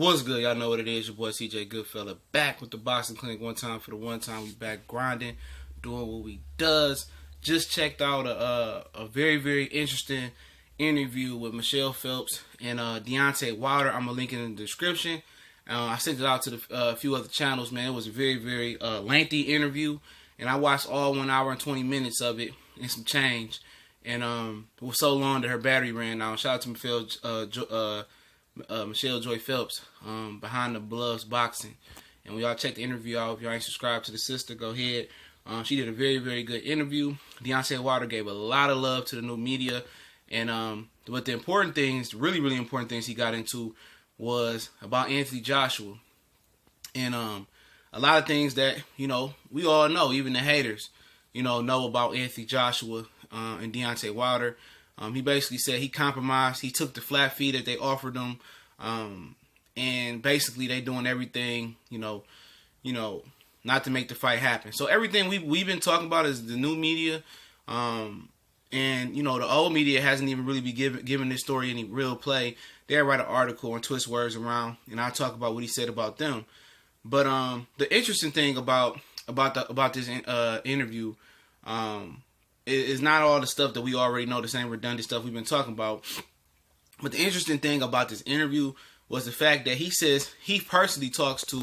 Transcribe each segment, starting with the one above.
What's good? Y'all know what it is. Your boy CJ Goodfella back with the Boxing Clinic. One time for the one time. We back grinding, doing what we does. Just checked out a very, very interesting interview with Michelle Phelps and Deontay Wilder. I'm going to link it in the description. I sent it out to a few other channels, man. It was a very, very lengthy interview. And I watched all 1 hour and 20 minutes of it and some change. And it was so long that her battery ran out. Shout out to Michelle Joy Phelps, Behind the Gloves Boxing. And we all check the interview out. If y'all ain't subscribed to the sister, go ahead. She did a very, very good interview. Deontay Wilder gave a lot of love to the new media. And but the important things, really, really important things he got into was about Anthony Joshua. And a lot of things that, you know, we all know, even the haters, you know about Anthony Joshua and Deontay Wilder. He basically said he compromised. He took the flat fee that they offered him, and basically they doing everything, you know, not to make the fight happen. So everything we've been talking about is the new media, and you know the old media hasn't even really been giving this story any real play. They write an article and twist words around, and I'll talk about what he said about them. But the interesting thing about this interview. It's not all the stuff that we already know, the same redundant stuff we've been talking about. But the interesting thing about this interview was the fact that he says he personally talks to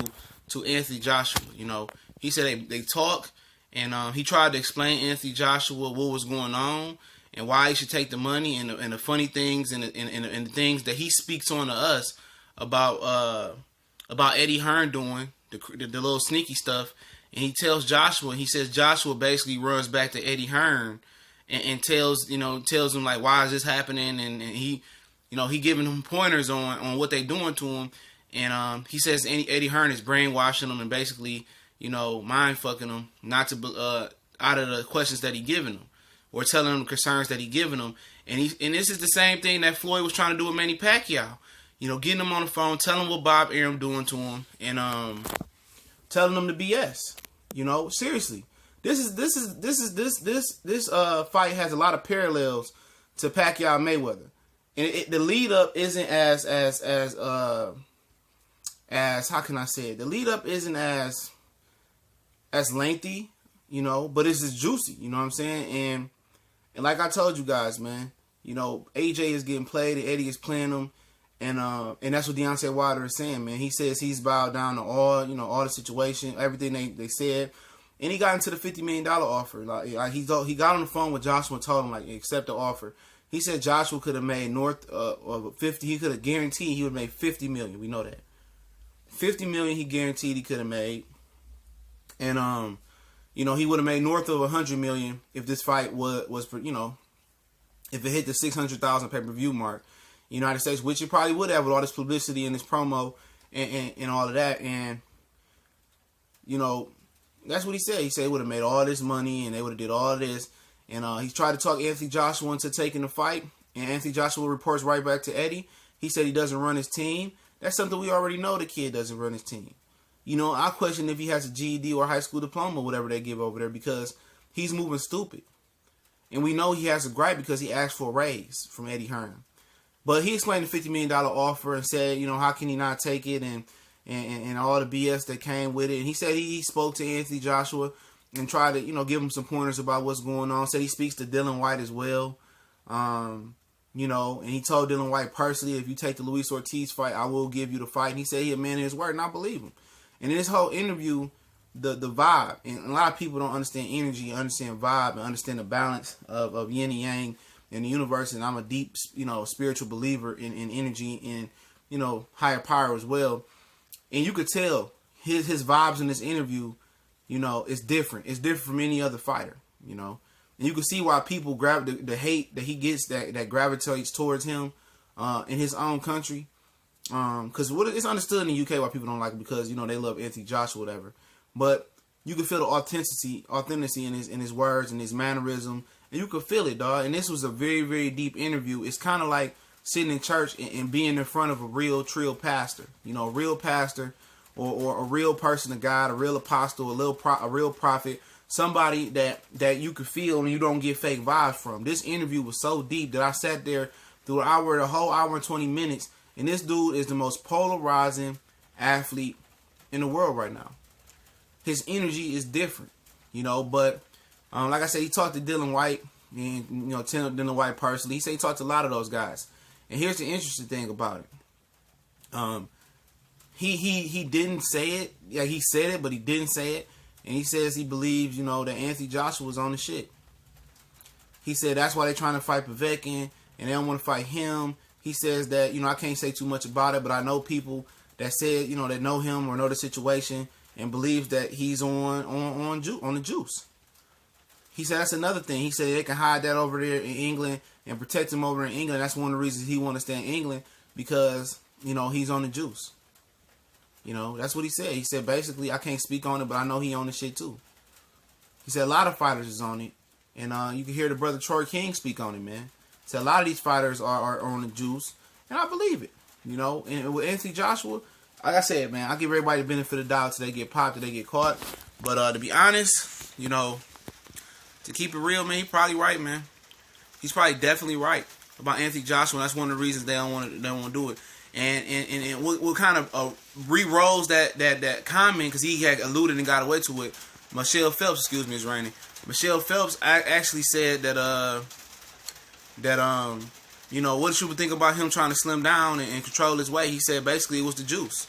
Anthony Joshua. You know, he said they talk, and he tried to explain Anthony Joshua what was going on and why he should take the money and the funny things and the things that he speaks on to us about Eddie Hearn doing the little sneaky stuff. And he tells Joshua, he says Joshua basically runs back to Eddie Hearn and tells him like, why is this happening? And he giving him pointers on what they doing to him. And he says Eddie Hearn is brainwashing him and basically, mind fucking him not to out of the questions that he giving him or telling him the concerns that he giving him. And this is the same thing that Floyd was trying to do with Manny Pacquiao. Getting him on the phone, telling him what Bob Arum doing to him, and telling him the BS. Seriously, this fight has a lot of parallels to Pacquiao Mayweather, and the lead up isn't as how can I say it? The lead up isn't as lengthy, but it's just juicy. You know what I'm saying? And like I told you guys, man, AJ is getting played and Eddie is playing him. And that's what Deontay Wilder is saying, man. He says he's bowed down to all the situation, everything they said. And he got into the $50 million offer. Like he got on the phone with Joshua and told him, like, accept the offer. He said Joshua could have made north of 50. He could have guaranteed he would have made $50 million. We know that. $50 million he guaranteed he could have made. And, he would have made north of $100 million if this fight was for, if it hit the 600,000 pay-per-view mark. United States, which it probably would have with all this publicity and this promo and all of that. And, that's what he said. He said he would have made all this money and they would have did all of this. And he tried to talk Anthony Joshua into taking the fight. And Anthony Joshua reports right back to Eddie. He said he doesn't run his team. That's something we already know. The kid doesn't run his team. I question if he has a GED or a high school diploma, whatever they give over there, because he's moving stupid. And we know he has a gripe because he asked for a raise from Eddie Hearn. But he explained the $50 million offer and said, how can he not take it and all the BS that came with it. And he said he spoke to Anthony Joshua and tried to, give him some pointers about what's going on. Said he speaks to Dylan White as well. And he told Dylan White personally, if you take the Luis Ortiz fight, I will give you the fight. And he said he a man of his word, and I believe him. And in this whole interview, the vibe, and a lot of people don't understand energy, understand vibe, and understand the balance of yin and yang in the universe, and I'm a deep, spiritual believer in energy and, higher power as well. And you could tell his vibes in this interview, is different. It's different from any other fighter, And you can see why people grab the hate that he gets that gravitates towards him in his own country. Because it's understood in the UK why people don't like him because, they love Anthony Joshua, whatever. But you can feel the authenticity in his words and his mannerism. And you could feel it, dog. And this was a very, very deep interview. It's kind of like sitting in church and being in front of a real, true pastor. A real pastor or a real person of God, a real apostle, a real prophet. Somebody that you could feel and you don't get fake vibes from. This interview was so deep that I sat there through the whole hour and 20 minutes And this dude is the most polarizing athlete in the world right now. His energy is different, you know. But like I said, he talked to Dylan White, and Dylan White personally. He said he talked to a lot of those guys. And here's the interesting thing about it. He didn't say it. Yeah, he said it, but he didn't say it. And he says he believes, that Anthony Joshua was on the shit. He said that's why they're trying to fight Povetkin, and they don't want to fight him. He says that, I can't say too much about it, but I know people that said, that know him or know the situation and believes that he's on the juice. He said that's another thing. He said they can hide that over there in England and protect him over in England. That's one of the reasons he wants to stay in England, because, he's on the juice. That's what he said. He said, basically, I can't speak on it, but I know he on the shit too. He said a lot of fighters is on it. And you can hear the brother Troy King speak on it, man. He said a lot of these fighters are on the juice. And I believe it. And with Anthony Joshua, like I said, man, I give everybody the benefit of the doubt till they get popped, till they get caught. But to be honest, to keep it real, man, he's probably right, man. He's probably definitely right about Anthony Joshua. That's one of the reasons they don't want to do it. And what kind of re-rolls that comment, because he had alluded and got away to it. Michelle Phelps, excuse me, is raining. Michelle Phelps actually said that what should we think about him trying to slim down and control his weight? He said basically it was the juice.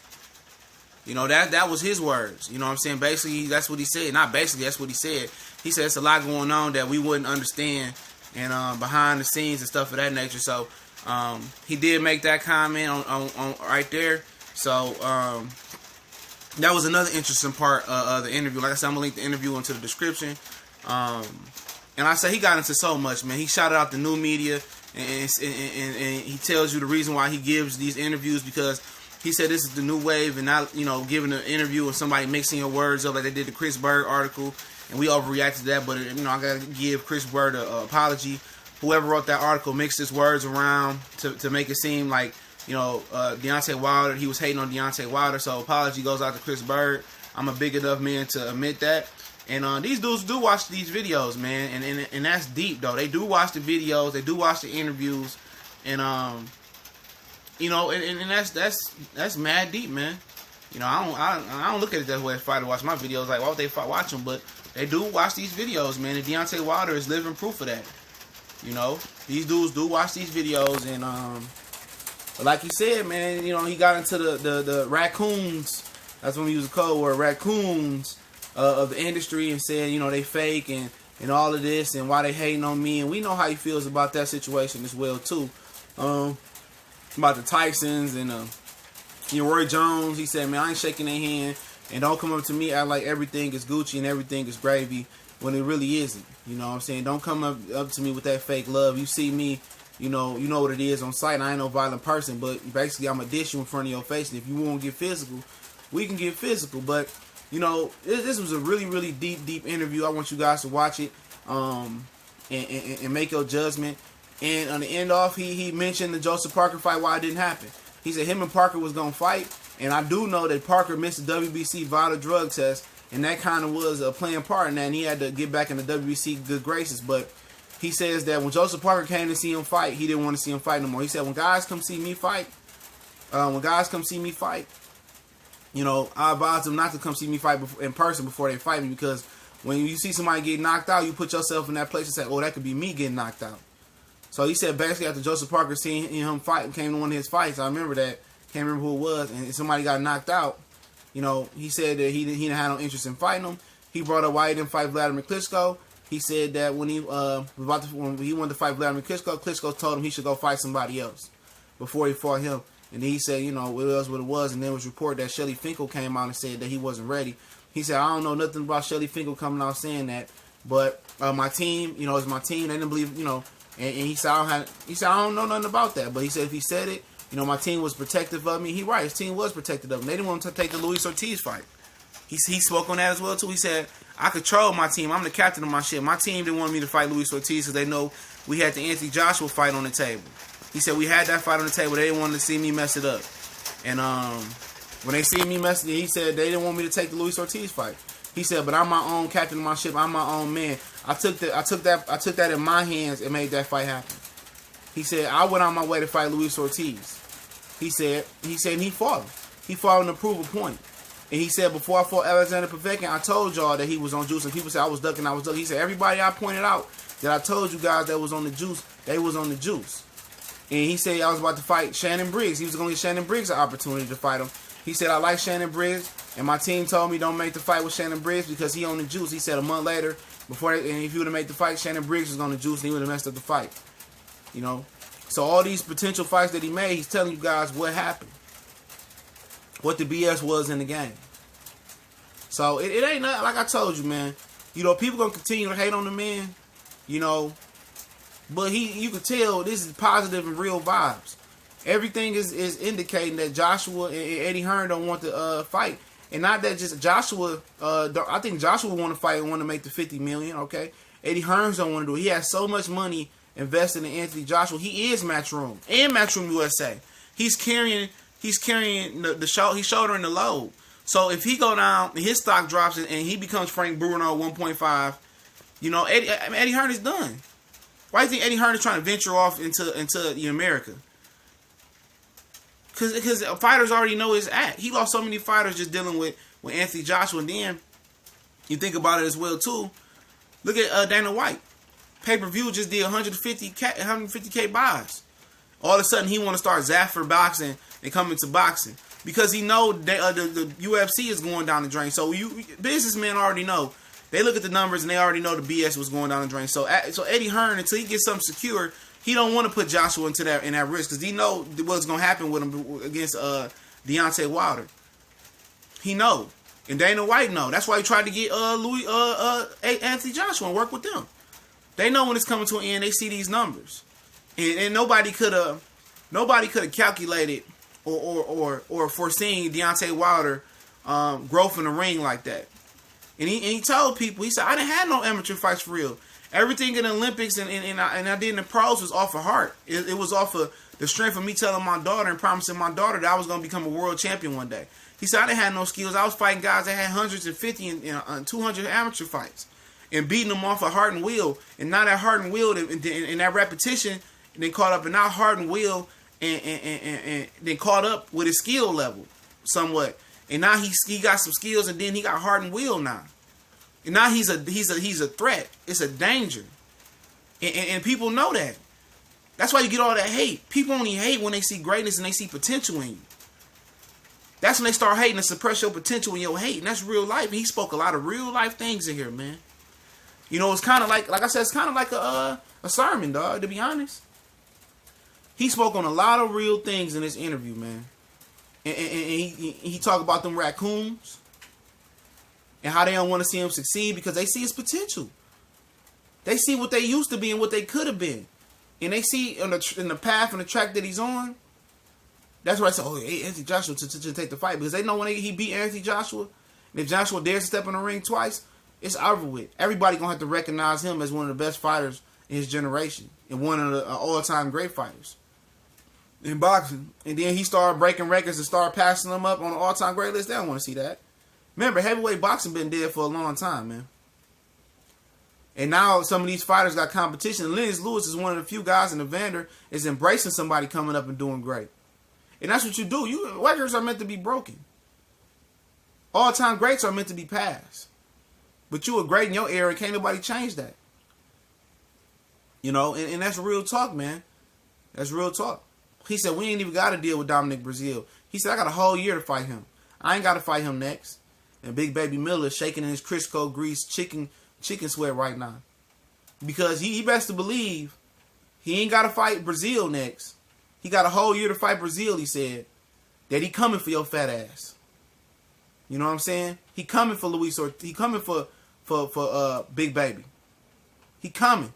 That was his words. You know what I'm saying? Basically, that's what he said. Not basically, that's what he said. He said it's a lot going on that we wouldn't understand, and behind the scenes and stuff of that nature. So he did make that comment on right there. So that was another interesting part of the interview. Like I said, I'm gonna link the interview into the description. And I say he got into so much, man. He shouted out the new media, and he tells you the reason why he gives these interviews, because he said this is the new wave, and not giving an interview and somebody mixing your words up like they did the Chris Bird article, and we overreacted to that. But I gotta give Chris Bird an apology. Whoever wrote that article mixed his words around to make it seem like Deontay Wilder, he was hating on Deontay Wilder. So apology goes out to Chris Bird. I'm a big enough man to admit that. And these dudes do watch these videos, man, and that's deep though. They do watch the videos, they do watch the interviews, and and that's mad deep, man. I don't look at it that way as a fighter watch my videos. Like, why would they watch them? But they do watch these videos, man. And Deontay Wilder is living proof of that. These dudes do watch these videos, and like he said, man, he got into the raccoons. That's when we use the code word, raccoons. Of the industry, and said, they fake and all of this, and why they hating on me, and we know how he feels about that situation as well too. About the Tysons and Roy Jones, he said, man, I ain't shaking their hand, and don't come up to me act like everything is Gucci and everything is gravy when it really isn't. You know what I'm saying? Don't come up to me with that fake love. You see me, you know what it is on sight. I ain't no violent person, but basically I'm a dish you in front of your face, and if you want to get physical, we can get physical. But this was a really, really deep interview. I want you guys to watch it and make your judgment. And on the end off, he mentioned the Joseph Parker fight, why it didn't happen. He said him and Parker was going to fight. And I do know that Parker missed the WBC vital drug test. And that kind of was a playing part in that. And he had to get back in the WBC good graces. But he says that when Joseph Parker came to see him fight, he didn't want to see him fight no more. He said when guys come see me fight, I advise them not to come see me fight in person before they fight me, because when you see somebody get knocked out, you put yourself in that place and say, oh, that could be me getting knocked out. So he said basically after Joseph Parker seeing him fight, came to one of his fights, I remember that, can't remember who it was, and somebody got knocked out, he said that he didn't have no interest in fighting him. He brought up why he didn't fight Vladimir Klitschko. He said that when he wanted to fight Vladimir Klitschko, Klitschko told him he should go fight somebody else before he fought him. And then he said, it was what it was. And then it was reported that Shelly Finkel came out and said that he wasn't ready. He said, I don't know nothing about Shelly Finkel coming out saying that. But my team, it's my team. They didn't believe, and he said, I don't know nothing about that. But he said if he said it, my team was protective of me. He right. His team was protective of him. They didn't want him to take the Luis Ortiz fight. He spoke on that as well, too. He said, I control my team. I'm the captain of my shit. My team didn't want me to fight Luis Ortiz because they know we had the Anthony Joshua fight on the table. He said we had that fight on the table. They didn't want to see me mess it up. And when they see me mess it, he said they didn't want me to take the Luis Ortiz fight. He said, but I'm my own captain of my ship. I'm my own man. I took that in my hands and made that fight happen. He said I went on my way to fight Luis Ortiz. He said he fought him. He fought him to prove a point. And he said, before I fought Alexander Povetkin, I told y'all that he was on juice. And people said I was ducking. He said, everybody I pointed out that I told you guys that was on the juice, they was on the juice. And he said I was about to fight Shannon Briggs. He was going to give Shannon Briggs an opportunity to fight him. He said, I like Shannon Briggs, and my team told me don't make the fight with Shannon Briggs because he on the juice. He said a month later, and if he would have made the fight, Shannon Briggs was on the juice, and he would have messed up the fight. You know? So all these potential fights that he made, he's telling you guys what happened. What the BS was in the game. So it ain't nothing, like I told you, man. You know, people going to continue to hate on the man, you know. But you can tell this is positive and real vibes. Everything is indicating that Joshua and Eddie Hearn don't want to fight. And not that just Joshua, I think Joshua want to fight and want to make the $50 million, okay? Eddie Hearns don't want to do it. He has so much money invested in Anthony Joshua. He is Matchroom and Matchroom USA. He's carrying the show. He's shouldering the load. So if he go down and his stock drops and he becomes Frank Bruno 1.5, you know, Eddie Hearn is done. Why do you think Eddie Hearn is trying to venture off into America? Because fighters already know his act. He lost so many fighters just dealing with Anthony Joshua. And then you think about it as well too. Look at Dana White. Pay-per-view just did 150K buys. All of a sudden he want to start Zaffer boxing and come into boxing because he know the UFC is going down the drain. So businessmen already know. They look at the numbers and they already know the BS was going down the drain. So Eddie Hearn, until he gets something secure, he don't want to put Joshua into that risk because he know what's going to happen with him against Deontay Wilder. He know, and Dana White know. That's why he tried to get Anthony Joshua and work with them. They know when it's coming to an end. They see these numbers, and nobody could have calculated or foreseen Deontay Wilder growth in the ring like that. And he told people, he said, I didn't have no amateur fights for real. Everything in the Olympics and I did in the pros was off of heart. It was off of the strength of me telling my daughter and promising my daughter that I was going to become a world champion one day. He said, I didn't have no skills. I was fighting guys that had 150 and 200 amateur fights and beating them off of heart and will. And now that heart and will and that repetition, then caught up, and now heart and will and then caught up with his skill level somewhat. And now he got some skills, and then he got heart and will now. And now he's a threat. It's a danger. And people know that. That's why you get all that hate. People only hate when they see greatness and they see potential in you. That's when they start hating and suppress your potential and your hate. And that's real life. And he spoke a lot of real life things in here, man. You know, it's kind of like I said, it's kind of like a sermon, dog, to be honest. He spoke on a lot of real things in this interview, man. And he talked about them raccoons and how they don't want to see him succeed because they see his potential. They see what they used to be and what they could have been. And they see in the path and the track that he's on. That's why I said, Anthony Joshua to take the fight. Because they know when he beat Anthony Joshua, and if Joshua dares to step in the ring twice, it's over with. Everybody going to have to recognize him as one of the best fighters in his generation. And one of the all-time great fighters in boxing. And then he started breaking records and started passing them up on the all-time great list. They don't want to see that. Remember, heavyweight boxing been dead for a long time, man. And now some of these fighters got competition. Lennox Lewis is one of the few guys in Evander is embracing somebody coming up and doing great. And that's what you do. Records are meant to be broken. All-time greats are meant to be passed. But you were great in your era and can't nobody change that. You know, and that's real talk, man. That's real talk. He said, we ain't even got to deal with Dominic Breazeale. He said, I got a whole year to fight him. I ain't got to fight him next. And Big Baby Miller shaking in his Crisco grease chicken sweat right now. Because he best to believe he ain't got to fight Breazeale next. He got a whole year to fight Breazeale, he said. That he coming for your fat ass. You know what I'm saying? He coming for Luis Ortiz. He coming for Big Baby. He coming.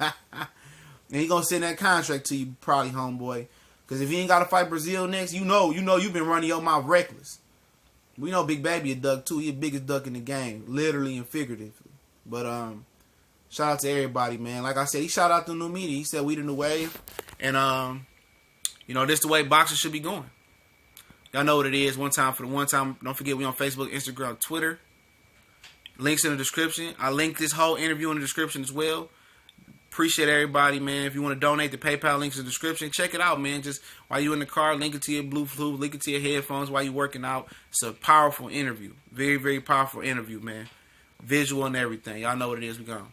And he gonna send that contract to you, probably, homeboy. Because if he ain't got to fight Breazeale next, you know you've been running your mouth reckless. We know Big Baby a duck too. He the biggest duck in the game, literally and figuratively. But shout out to everybody, man. Like I said, he shout out the new media. He said we the new wave, and this the way boxing should be going. Y'all know what it is. One time for the one time. Don't forget we on Facebook, Instagram, Twitter. Links in the description. I linked this whole interview in the description as well. Appreciate everybody, man. If you want to donate, the PayPal link's in the description. Check it out, man. Just while you in the car, link it to your Bluetooth, link it to your headphones while you working out. It's a powerful interview. Very, very powerful interview, man. Visual and everything. Y'all know what it is. We gone.